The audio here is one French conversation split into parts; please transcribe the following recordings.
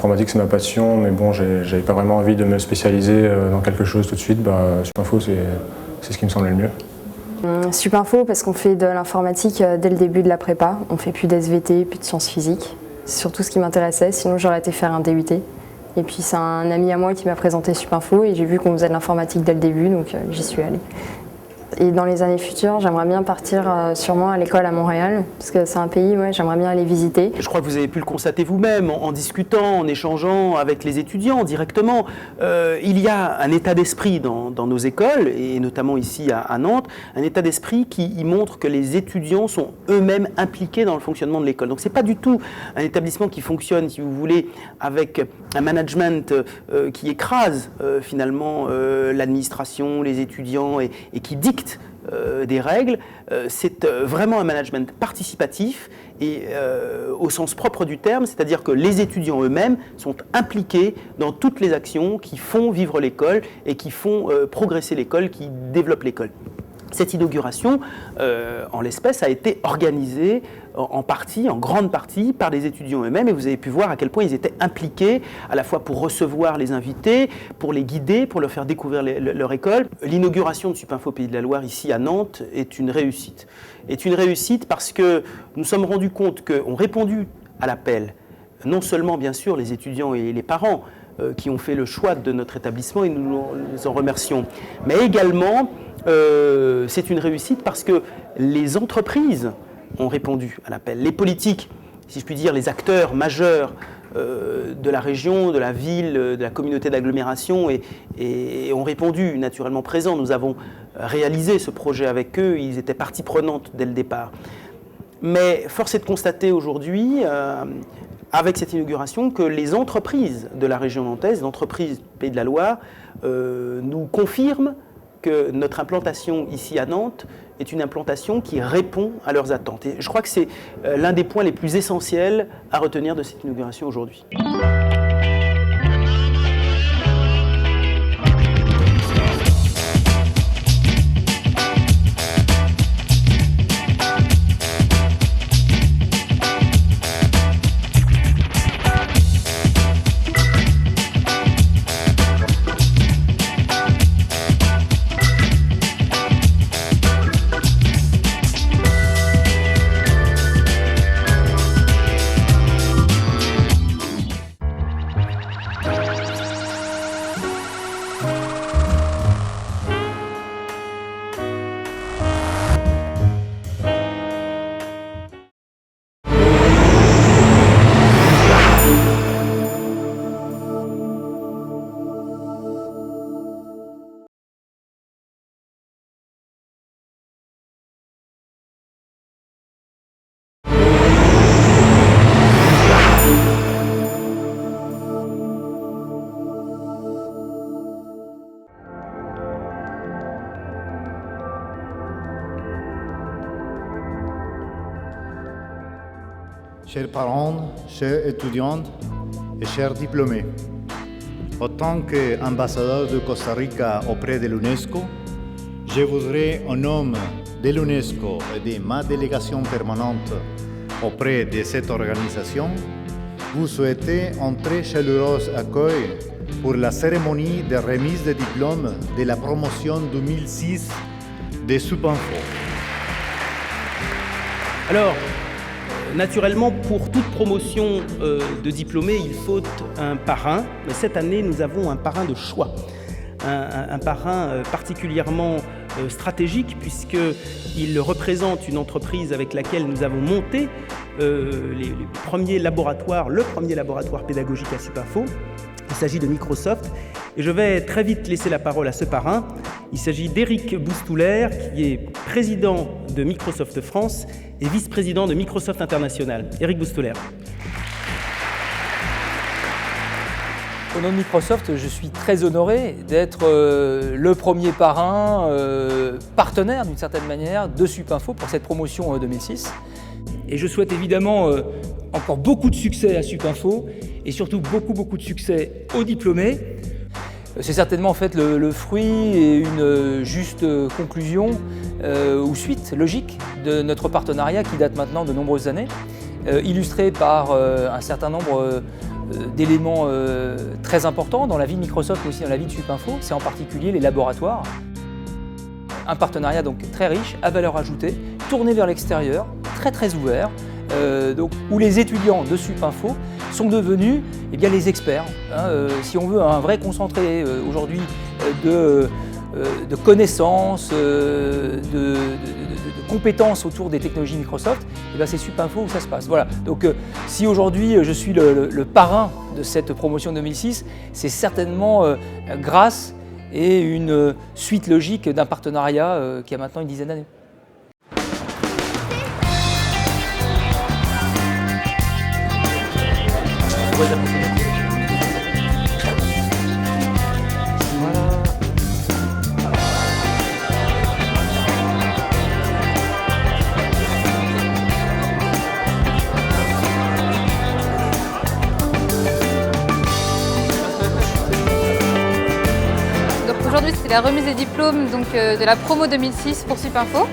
l'informatique c'est ma passion, mais bon, j'avais pas vraiment envie de me spécialiser dans quelque chose tout de suite. Supinfo, c'est ce qui me semblait le mieux. Supinfo parce qu'on fait de l'informatique dès le début de la prépa. On fait plus d'SVT, plus de sciences physiques. C'est surtout ce qui m'intéressait, sinon j'aurais été faire un DUT. Et puis c'est un ami à moi qui m'a présenté Supinfo et j'ai vu qu'on faisait de l'informatique dès le début, donc j'y suis allée. Et dans les années futures, j'aimerais bien partir sûrement à l'école à Montréal, parce que c'est un pays, j'aimerais bien aller visiter. Je crois que vous avez pu le constater vous-même, en discutant, en échangeant avec les étudiants directement. Il y a un état d'esprit dans nos écoles, et notamment ici à Nantes, un état d'esprit qui montre que les étudiants sont eux-mêmes impliqués dans le fonctionnement de l'école. Donc ce n'est pas du tout un établissement qui fonctionne, si vous voulez, avec un management qui écrase finalement l'administration, les étudiants, et qui dicte des règles. C'est vraiment un management participatif et au sens propre du terme, c'est-à-dire que les étudiants eux-mêmes sont impliqués dans toutes les actions qui font vivre l'école et qui font progresser l'école, qui développent l'école. Cette inauguration, en l'espèce, a été organisée en grande partie, par les étudiants eux-mêmes, et vous avez pu voir à quel point ils étaient impliqués, à la fois pour recevoir les invités, pour les guider, pour leur faire découvrir leur école. L'inauguration de Supinfo Pays de la Loire, ici à Nantes, est une réussite. Est une réussite parce que nous nous sommes rendus compte qu'ont répondu à l'appel, non seulement bien sûr les étudiants et les parents, qui ont fait le choix de notre établissement, et nous les en remercions, mais également c'est une réussite parce que les entreprises ont répondu à l'appel. Les politiques, si je puis dire, les acteurs majeurs de la région, de la ville, de la communauté d'agglomération et ont répondu, naturellement présents. Nous avons réalisé ce projet avec eux, ils étaient partie prenante dès le départ. Mais force est de constater aujourd'hui, avec cette inauguration, que les entreprises de la région nantaise, les entreprises du Pays de la Loire, nous confirment que notre implantation ici à Nantes est une implantation qui répond à leurs attentes. Et je crois que c'est l'un des points les plus essentiels à retenir de cette inauguration aujourd'hui. Chers parents, chers étudiants et chers diplômés, en tant qu'ambassadeur de Costa Rica auprès de l'UNESCO, je voudrais, au nom de l'UNESCO et de ma délégation permanente auprès de cette organisation, vous souhaiter un très chaleureux accueil pour la cérémonie de remise de diplôme de la promotion 2006 de Supinfo. Alors, naturellement, pour toute promotion de diplômés, il faut un parrain. Mais cette année, nous avons un parrain de choix. Un parrain particulièrement stratégique puisqu'il représente une entreprise avec laquelle nous avons monté le premier laboratoire pédagogique à Supinfo. Il s'agit de Microsoft. Et je vais très vite laisser la parole à ce parrain. Il s'agit d'Éric Boustouler, qui est président de Microsoft France et vice-président de Microsoft International. Éric Boustouler. Au nom de Microsoft, je suis très honoré d'être le premier parrain, partenaire d'une certaine manière, de Supinfo pour cette promotion 2006. Et je souhaite évidemment encore beaucoup de succès à Supinfo et surtout beaucoup de succès aux diplômés. C'est certainement en fait le fruit et une juste conclusion ou suite logique de notre partenariat qui date maintenant de nombreuses années, illustré par un certain nombre d'éléments très importants dans la vie de Microsoft, mais aussi dans la vie de Supinfo, c'est en particulier les laboratoires. Un partenariat donc très riche, à valeur ajoutée, tourné vers l'extérieur, très ouvert, donc, où les étudiants de Supinfo sont devenus les experts. Si on veut un vrai concentré aujourd'hui de connaissances, de compétences autour des technologies Microsoft, c'est Supinfo où ça se passe. Voilà. Donc si aujourd'hui je suis le parrain de cette promotion 2006, c'est certainement grâce et une suite logique d'un partenariat qui a maintenant une dizaine d'années. Aujourd'hui, c'est la remise des diplômes de la promo 2006 pour Supinfo.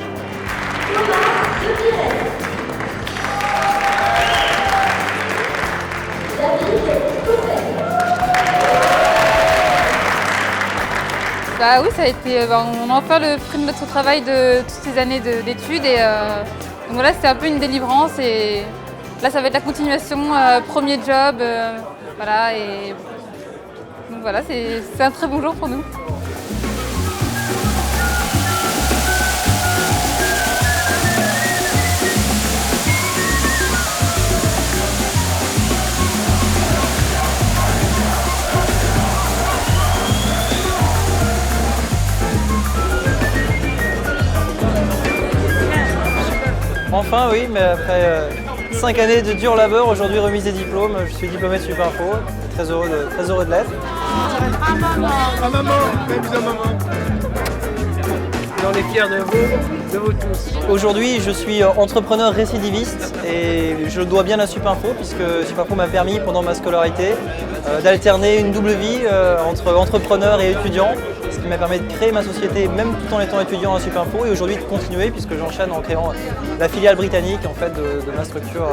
Bah oui, ça a été, on a enfin le fruit de notre travail de toutes ces années d'études et donc voilà, c'était un peu une délivrance et là ça va être la continuation, premier job, voilà, et donc voilà, c'est un très bon jour pour nous. Enfin oui, mais après 5 années de dur labeur, aujourd'hui remise des diplômes, je suis diplômé de Supinfo, très heureux de l'être. Et on est fiers de vous tous. Aujourd'hui, je suis entrepreneur récidiviste et je le dois bien à Supinfo puisque Supinfo m'a permis pendant ma scolarité d'alterner une double vie entre entrepreneur et étudiant, ce qui m'a permis de créer ma société même tout en étant étudiant à Supinfo et aujourd'hui de continuer puisque j'enchaîne en créant la filiale britannique en fait, de ma structure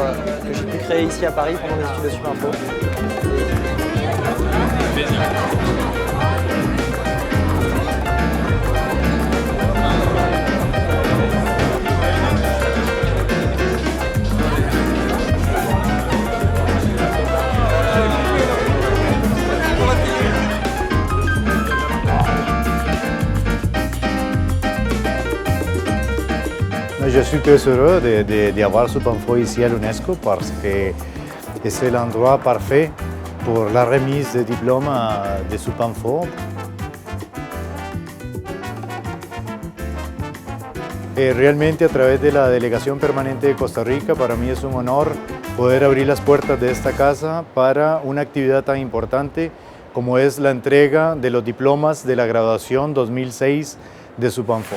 que j'ai pu créer ici à Paris pendant mes études de Supinfo. Je suis très heureux d'avoir Supinfo ici à l'UNESCO parce que c'est l'endroit parfait pour la remise des diplômes de Supinfo. Y realmente a través de la Delegación Permanente de Costa Rica, para mí es un honor poder abrir las puertas de esta casa para una actividad tan importante como es la entrega de los diplomas de la graduación 2006 de Supinfo.